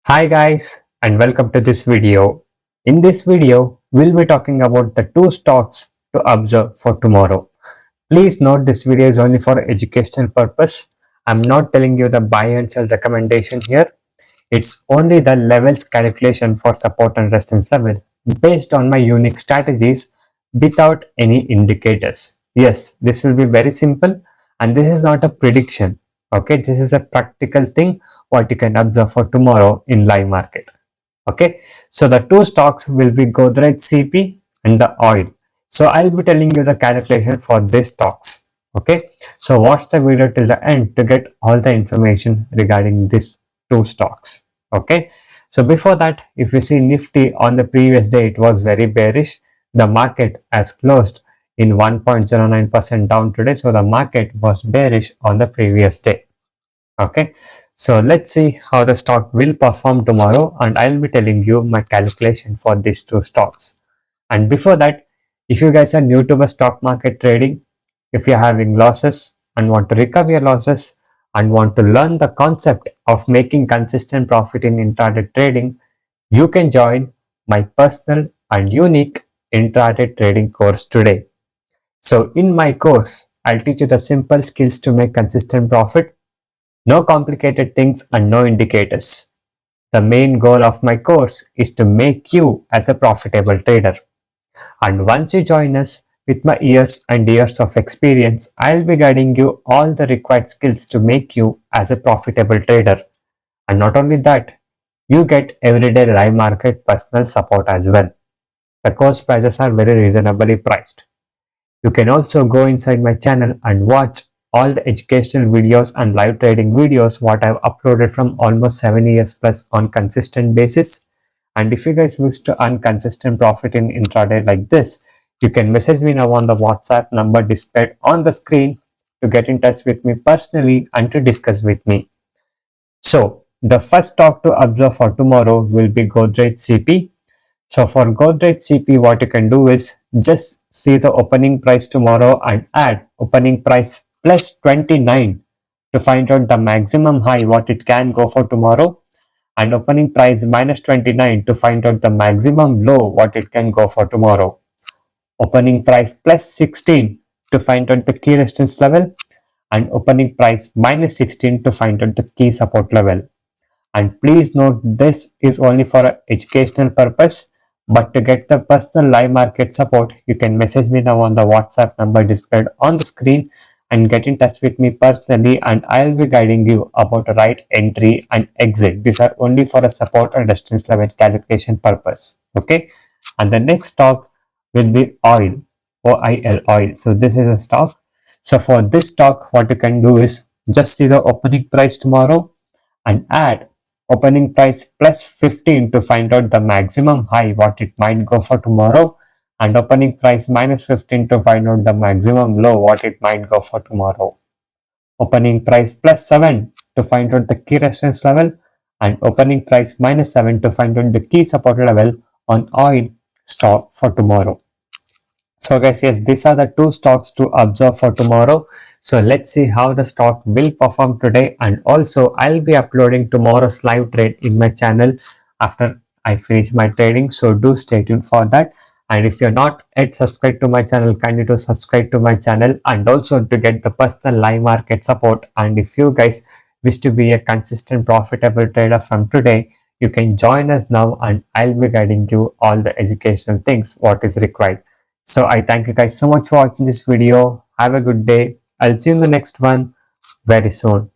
Hi guys and welcome to this video. In this video, we'll be talking about the two stocks to observe for tomorrow. Please note this video is only for educational purpose. I'm not telling you the buy and sell recommendation here. It's only the levels calculation for support and resistance level based on my unique strategies without any indicators. Yes, this will be very simple and this is not a prediction. Okay, this is a practical thing what you can observe for tomorrow in live market. Okay, so the two stocks will be Godrej CP and the oil. So I'll be telling you the calculation for these stocks. Okay, so watch the video till the end to get all the information regarding these two stocks. Okay, so before that, if you see Nifty on the previous day, it was very bearish. The market has closed in 1.09% down today. So the market was bearish on the previous day. Okay, so let's see how the stock will perform tomorrow, and I'll be telling you my calculation for these two stocks. And before that, if you guys are new to the stock market trading, if you're having losses and want to recover your losses and want to learn the concept of making consistent profit in intraday trading, you can join my personal and unique intraday trading course today. So in my course, I'll teach you the simple skills to make consistent profit. No complicated things and no indicators. The main goal of my course is to make you as a profitable trader. And once you join us, with my years and years of experience, I'll be guiding you all the required skills to make you as a profitable trader. And not only that, you get everyday live market personal support as well. The course prices are very reasonably priced. You can also go inside my channel and watch all the educational videos and live trading videos what I've uploaded from almost 7 years plus on consistent basis. And if you guys wish to earn consistent profit in intraday like this, you can message me now on the WhatsApp number displayed on the screen to get in touch with me personally and to discuss with me. So the first stock to observe for tomorrow will be Godrej CP. So for Godrej CP, what you can do is just see the opening price tomorrow and add opening price plus 29 to find out the maximum high what it can go for tomorrow, and opening price minus 29 to find out the maximum low what it can go for tomorrow. Opening price plus 16 to find out the key resistance level, and opening price minus 16 to find out the key support level. And please note, this is only for educational purpose, but to get the personal live market support, you can message me now on the WhatsApp number displayed on the screen and get in touch with me personally, and I'll be guiding you about right entry and exit. These are only for a support and resistance level calculation purpose. Okay, and the next stock will be oil, oil. So this is a stock. So for this stock, what you can do is just see the opening price tomorrow and add opening price plus 15 to find out the maximum high what it might go for tomorrow, and opening price minus 15 to find out the maximum low what it might go for tomorrow. Opening price plus 7 to find out the key resistance level, and opening price minus 7 to find out the key support level on oil stock for tomorrow. So guys, yes, these are the two stocks to observe for tomorrow. So let's see how the stock will perform today, and also I'll be uploading tomorrow's live trade in my channel after I finish my trading. So do stay tuned for that. And if you're not yet subscribed to my channel, kindly to subscribe to my channel, and also to get the personal live market support. And if you guys wish to be a consistent profitable trader from today, you can join us now, and I'll be guiding you all the educational things what is required. So I thank you guys so much for watching this video. Have a good day. I'll see you in the next one very soon.